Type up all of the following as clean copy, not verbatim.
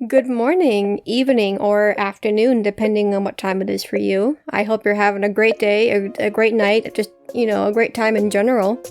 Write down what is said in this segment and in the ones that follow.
Good morning, evening, or afternoon, depending on what time it is for you. I hope you're having a great day, a great night, just, a great time in general.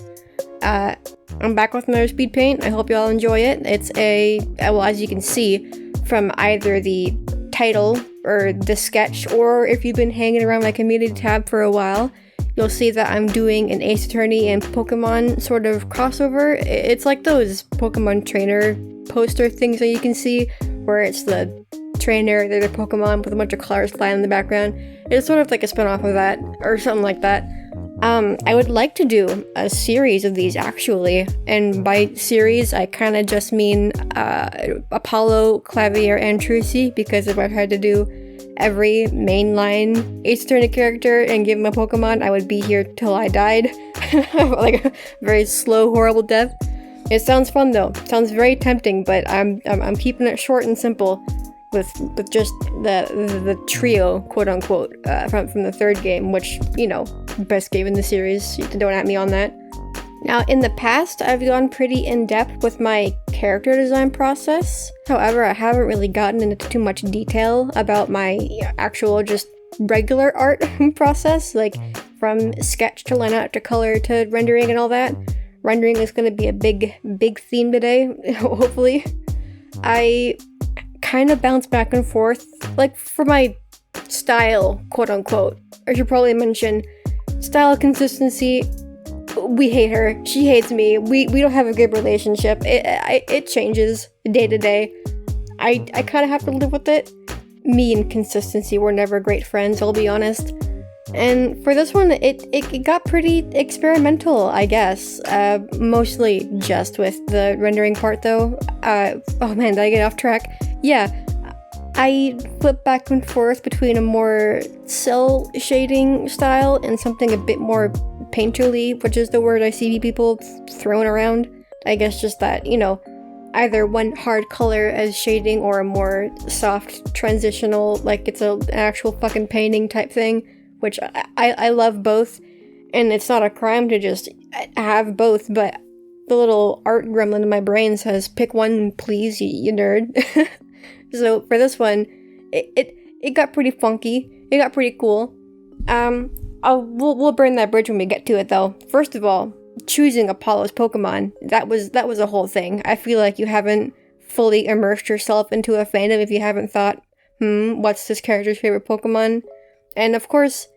I'm back with another speed paint. I hope you all enjoy it. It's well, as you can see from either the title or the sketch, or if you've been hanging around my community tab for a while, you'll see that I'm doing an Ace Attorney and Pokemon sort of crossover. It's like those Pokemon trainer poster things that you can see, where it's the trainer, they're the Pokemon with a bunch of colors flying in the background. It's sort of like a spin-off of that, or something like that. I would like to do a series of these, actually, and by series, I kind of just mean Apollo, Clavier, and Trucy, because if I had to do every mainline Ace Attorney character and give him a Pokemon, I would be here till I died. Like a very slow, horrible death. It sounds fun though. Sounds very tempting, but I'm keeping it short and simple with just the trio, quote unquote, from the third game, which, best game in the series. Don't at me on that. Now, in the past, I've gone pretty in-depth with my character design process. However, I haven't really gotten into too much detail about my actual just regular art process, like from sketch to line art to color to rendering and all that. Rendering is going to be a big theme today, hopefully. I kind of bounce back and forth, like for my style, quote unquote. I should probably mention style consistency. We hate her. She hates me. We don't have a good relationship. It changes day to day. I kind of have to live with it. Me and consistency were never great friends, I'll be honest. And for this one, it got pretty experimental, I guess. Mostly just with the rendering part, though. Oh man, did I get off track? Yeah, I flip back and forth between a more cell shading style and something a bit more painterly, which is the word I see people throwing around. I guess just that, either one hard color as shading or a more soft transitional, like it's an actual fucking painting type thing. Which I love both, and it's not a crime to just have both, but the little art gremlin in my brain says, pick one please, you nerd. So for this one, it got pretty funky, it got pretty cool. We'll burn that bridge when we get to it though. First of all, choosing Apollo's Pokemon, that was a whole thing. I feel like you haven't fully immersed yourself into a fandom if you haven't thought, what's this character's favorite Pokemon? And of course,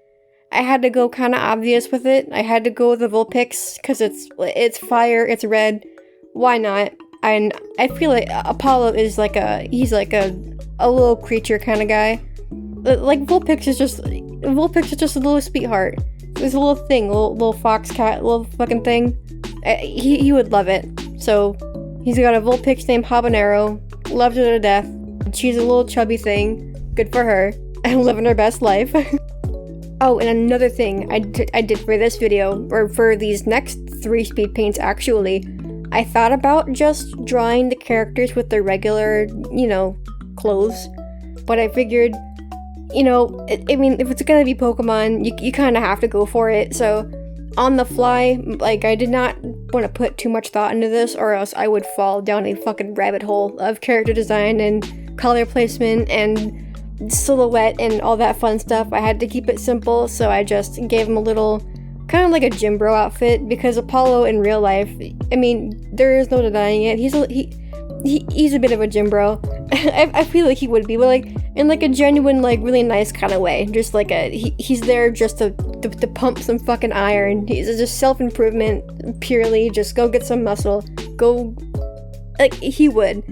I had to go kind of obvious with it. I had to go with the Vulpix, because it's fire, it's red, why not? And I feel like Apollo is he's like a little creature kind of guy. Like Vulpix is just a little sweetheart. There's a little thing, little fox cat, little fucking thing. He would love it. So, he's got a Vulpix named Habanero, loves her to death. She's a little chubby thing, good for her. And living her best life. Oh, and another thing I did for this video, or for these next 3 speed paints actually, I thought about just drawing the characters with their regular, clothes. But I figured, if it's gonna be Pokemon, you kind of have to go for it. So, on the fly, I did not want to put too much thought into this, or else I would fall down a fucking rabbit hole of character design and color placement and silhouette and all that fun stuff. I had to keep it simple, so I just gave him a little, kind of like a gym bro outfit, because Apollo in real life, there is no denying it, he's a bit of a gym bro. I feel like he would be, but in a genuine, really nice kind of way. Just he's there just to pump some fucking iron. He's just self-improvement, purely, just go get some muscle. Go, he would.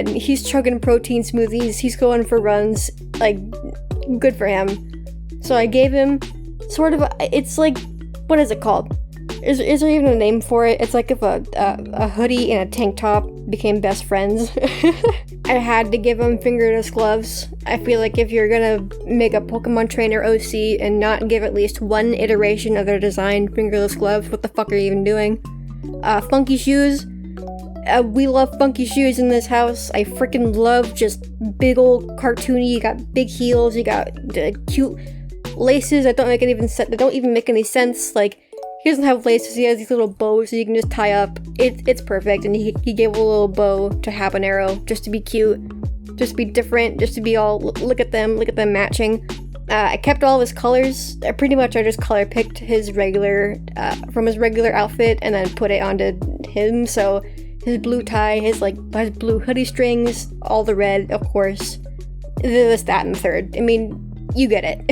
He's chugging protein smoothies. He's going for runs. Good for him. So I gave him sort of it's what is it called? Is there even a name for it? It's like if a hoodie and a tank top became best friends. I had to give him fingerless gloves. I feel like if you're gonna make a Pokemon trainer OC and not give at least one iteration of their design fingerless gloves, what the fuck are you even doing? Funky shoes. We love funky shoes in this house. I freaking love just big old cartoony. You got big heels. You got cute laces that don't even make any sense. He doesn't have laces. He has these little bows that you can just tie up. It's perfect. And he gave a little bow to Habanero just to be cute. just be different, just to be all, look at them matching. I kept all of his colors. Pretty much I just color picked his regular, from his regular outfit and then put it onto him. So his blue tie, his blue hoodie strings, all the red, of course. This, that, and the third. I mean, you get it.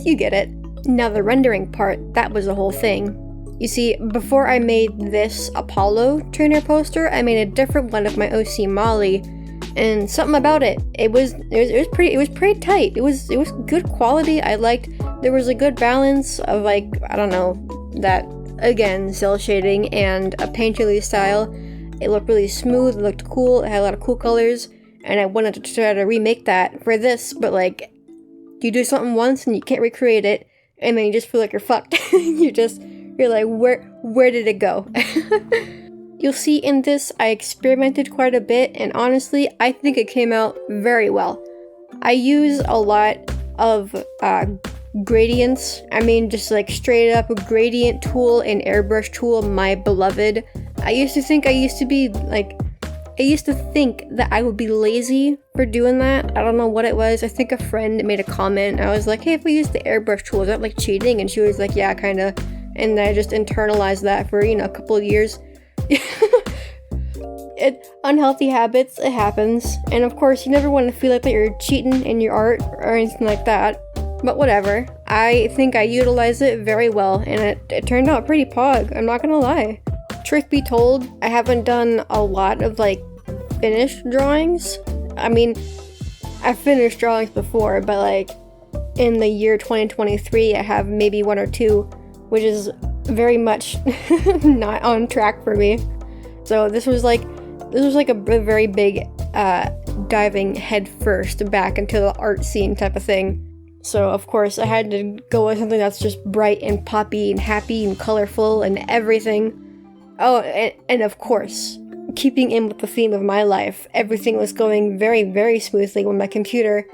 You get it. Now the rendering part, that was the whole thing. You see, before I made this Apollo trainer poster, I made a different one of my OC Molly. And something about it, it was pretty tight. It was good quality. I liked, there was a good balance of I don't know, that, again, cell shading and a painterly style. It looked really smooth, it looked cool, it had a lot of cool colors, and I wanted to try to remake that for this, but you do something once and you can't recreate it, and then you just feel like you're fucked. You're like, where did it go? You'll see in this, I experimented quite a bit, and honestly, I think it came out very well. I use a lot of gradients. I mean, just straight up a gradient tool and airbrush tool, my beloved. I used to think that I would be lazy for doing that. I don't know what it was. I think a friend made a comment. I was like, hey, if we use the airbrush tool, is that cheating? And she was like, yeah, kinda. And I just internalized that for, a couple of years. Unhealthy habits, it happens. And of course, you never want to feel like that you're cheating in your art or anything like that. But whatever. I think I utilized it very well, and it turned out pretty pog, I'm not gonna lie. Truth be told, I haven't done a lot of finished drawings. I mean, I've finished drawings before, but in the year 2023, I have maybe one or two, which is very much not on track for me. So this was a very big diving head first back into the art scene type of thing. So of course I had to go with something that's just bright and poppy and happy and colorful and everything. Oh, and of course, keeping in with the theme of my life, everything was going very, very smoothly with my computer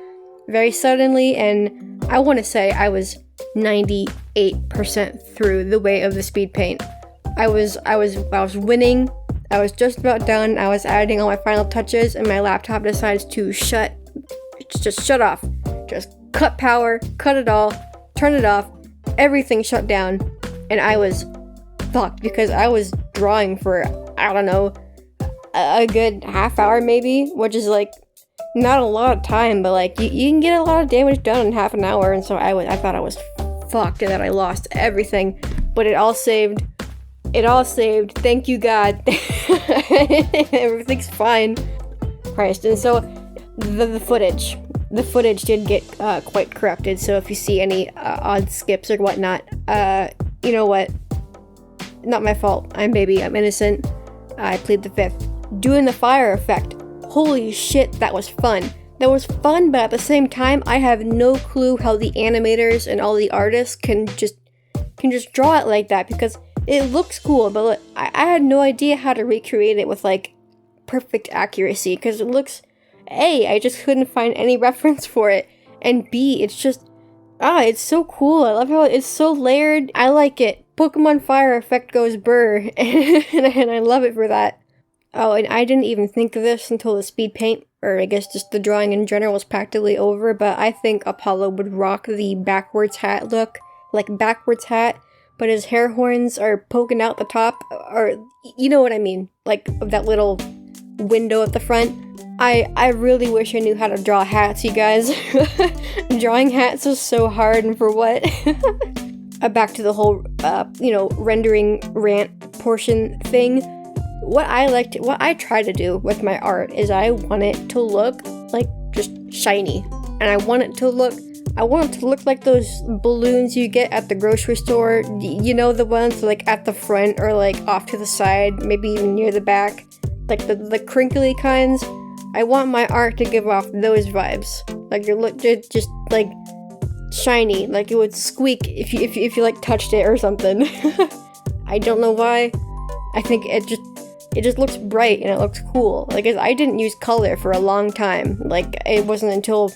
very suddenly, and I want to say I was 98% through the way of the speed paint. I was winning. I was just about done. I was adding all my final touches, and my laptop decides to shut off. Just cut power, cut it all, turn it off, everything shut down, and I was fucked because I was drawing for, I don't know, a good half hour maybe, which is not a lot of time, but you can get a lot of damage done in half an hour, and so I thought I was fucked and that I lost everything, but it all saved. Thank you, God. Everything's fine. Christ. And so the footage did get quite corrupted, so if you see any odd skips or whatnot, you know what? Not my fault. I'm innocent. I plead the fifth. Doing the fire effect. Holy shit, that was fun. That was fun, but at the same time, I have no clue how the animators and all the artists can just draw it like that, because it looks cool, but I had no idea how to recreate it with perfect accuracy, because it looks, A, I just couldn't find any reference for it, and B, it's just, it's so cool. I love how it's so layered. I like it. Pokemon fire effect goes burr, and I love it for that. Oh, and I didn't even think of this until the speed paint, or I guess just the drawing in general, was practically over, but I think Apollo would rock the backwards hat look, backwards hat, but his hair horns are poking out the top, or you know what I mean, that little window at the front. I really wish I knew how to draw hats, you guys. Drawing hats is so hard, and for what? Back to the whole, rendering rant portion thing. What I try to do with my art is I want it to look just shiny, and I want it to look like those balloons you get at the grocery store. You know, the ones at the front or off to the side, maybe even near the back, the crinkly kinds. I want my art to give off those vibes. Just shiny, it would squeak if you touched it or something. I don't know why. I think it just looks bright and it looks cool. I didn't use color for a long time. It wasn't until,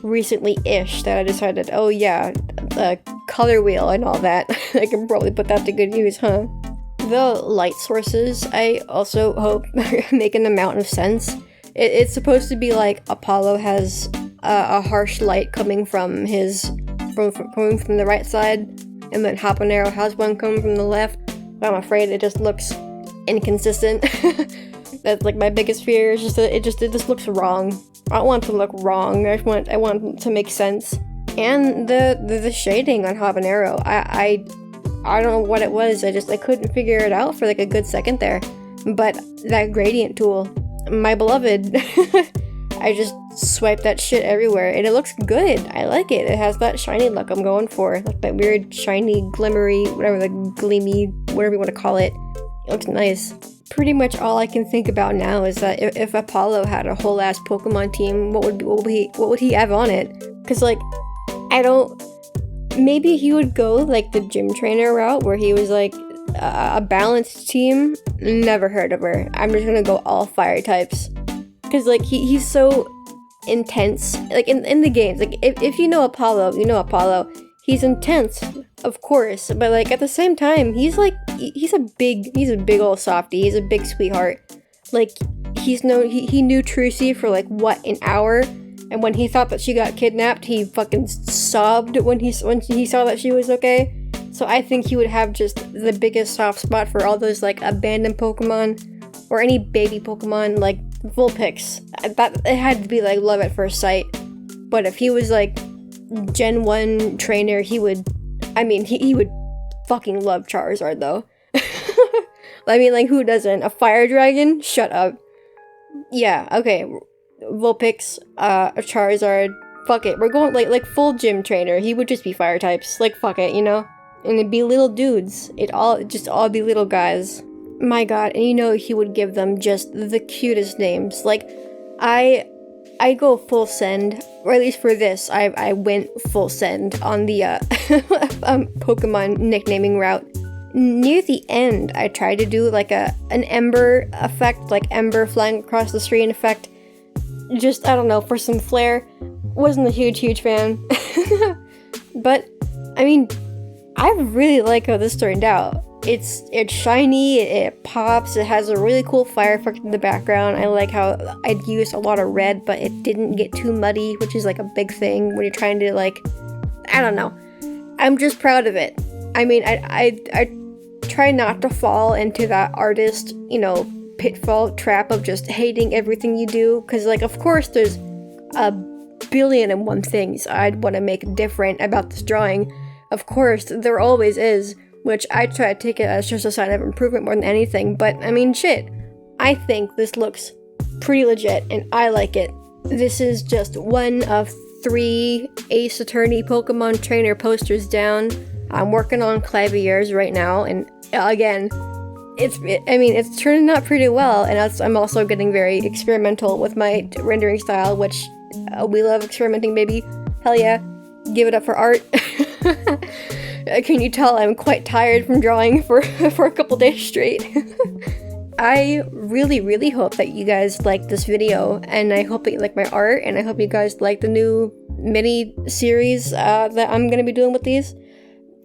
recently-ish that I decided, oh yeah, the color wheel and all that. I can probably put that to good use, huh? The light sources, I also hope make an amount of sense. It's supposed to be like Apollo has a harsh light coming from coming from the right side, and then Habanero has one coming from the left. But I'm afraid it just looks inconsistent. That's like my biggest fear. Is just that it just looks wrong. I don't want it to look wrong. I want it to make sense. And the shading on Habanero, I don't know what it was. I couldn't figure it out for like a good second there. But that gradient tool, my beloved, I just swiped that shit everywhere, and it looks good. I like it. It has that shiny look I'm going for, like that weird shiny, glimmery, whatever, the gleamy, whatever you want to call it. It looks nice. Pretty much all I can think about now is that if Apollo had a whole ass Pokemon team, what would he have on it? Because like, maybe he would go like the gym trainer route where he was like a balanced team. Never heard of her. I'm just gonna go all fire types. Because like he's so intense, like in the games, like if you know Apollo, you know Apollo. He's intense, of course, but like at the same time, he's a big old softie. He's a big sweetheart. Like he knew Trucy for like what, an hour, and when he thought that she got kidnapped, he fucking sobbed when he saw that she was okay. So I think he would have just the biggest soft spot for all those like abandoned Pokemon or any baby Pokemon, like Vulpix. That it had to be like love at first sight. But if he was like Gen 1 trainer, he would fucking love Charizard though. I mean, like, who doesn't? A fire dragon? Shut up. Yeah, okay. Vulpix, a Charizard. Fuck it. We're going like full gym trainer. He would just be fire types. Like, fuck it, you know? And it'd be little dudes. It'd all be little guys. My god, and you know he would give them just the cutest names. Like, I go full send, or at least for this, I went full send on the Pokemon nicknaming route. Near the end, I tried to do like an Ember effect, like Ember flying across the screen effect. Just, I don't know, for some flair. Wasn't a huge fan. But, I mean, I really like how this turned out. It's shiny, it pops, it has a really cool fire effect in the background. I like how I'd used a lot of red, but it didn't get too muddy, which is like a big thing when you're trying to like, I don't know. I'm just proud of it. I mean, I try not to fall into that artist, you know, pitfall trap of just hating everything you do, because like, of course there's a billion and one things I'd want to make different about this drawing. Of course, there always is. Which I try to take it as just a sign of improvement more than anything, but I mean, shit. I think this looks pretty legit, and I like it. This is just one of 3 Ace Attorney Pokemon Trainer posters down. I'm working on Klavs right now, and again, it's turning out pretty well, and I'm also getting very experimental with my rendering style, which we love experimenting, baby. Hell yeah. Give it up for art. Can you tell I'm quite tired from drawing for a couple days straight? I really hope that you guys like this video, and I hope that you like my art, and I hope you guys like the new mini series that I'm gonna be doing with these.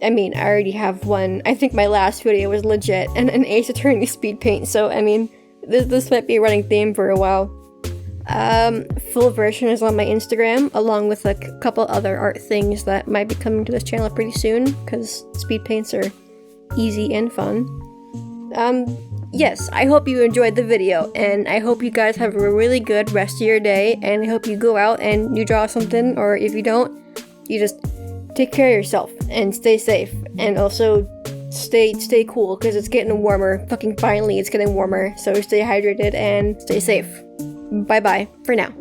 I mean, I already have one. I think my last video was legit, and an Ace Attorney speed paint, so I mean, this might be a running theme for a while. Full version is on my Instagram, along with a couple other art things that might be coming to this channel pretty soon, because speed paints are easy and fun. Yes, I hope you enjoyed the video, and I hope you guys have a really good rest of your day, and I hope you go out and you draw something, or if you don't, you just take care of yourself, and stay safe, and also stay cool, because it's getting warmer. Fucking finally, it's getting warmer, so stay hydrated and stay safe. Bye-bye for now.